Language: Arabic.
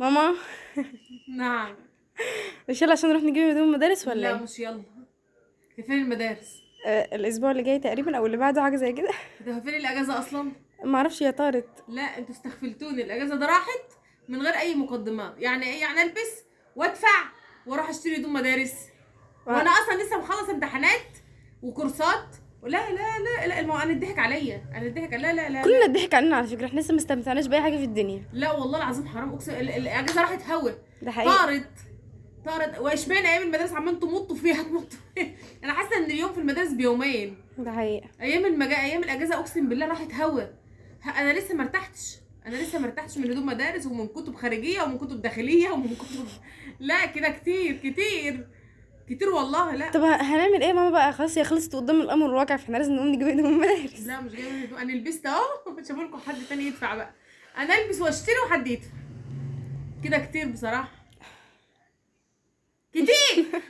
ماما نعم. مش يلا عشان نروح نجيب هدوم المدارس ولا لا ايه؟ مش يلا. فين المدارس؟ الاسبوع اللي جاي تقريبا او اللي بعده، حاجه زي كده. ده فين الاجازه اصلا؟ ما اعرفش، هي طارت. لا انتوا استغفلتوني، الاجازه ده راحت من غير اي مقدمات. يعني ايه؟ يعني البس وادفع واروح اشتري هدوم مدارس وانا اصلا لسه مخلص امتحانات وكورسات. لا لا لا لا انا اتضحك عليا، انا اتضحك. لا لا لا كلنا لا اتضحك علينا على فكره، احنا لسه ما استمتعناش باي حاجه في الدنيا. لا والله العظيم حرام، اقسم الاجازه راحت هوا. ده حقيقي. طارت. طارت. واشمعنى ايام المدارس عمال تمطوا فيها تمطوا فيها. انا حاسه ان اليوم في المدارس بيومين. ده حقيقي. ايام الاجازه اقسم بالله راحت هوا. انا لسه ما ارتحتش. انا لسه ما ارتحتش من هدوم مدارس ومن كتب خارجيه ومن كتب داخليه ومن كتب. لا كده كتير كتير كتير والله. لا طب هنعمل ايه يا ماما بقى؟ خلاص هي خلصت قدام الامر الواقع، فاحنا لازم نقوم نجيب هدوم المدارس. لا مش جايبه هدوم، انا لبست اهو. شوفوا لكم حد تاني يدفع بقى. انا البس واشتري وحد يدفع. كده كتير بصراحه. كتير.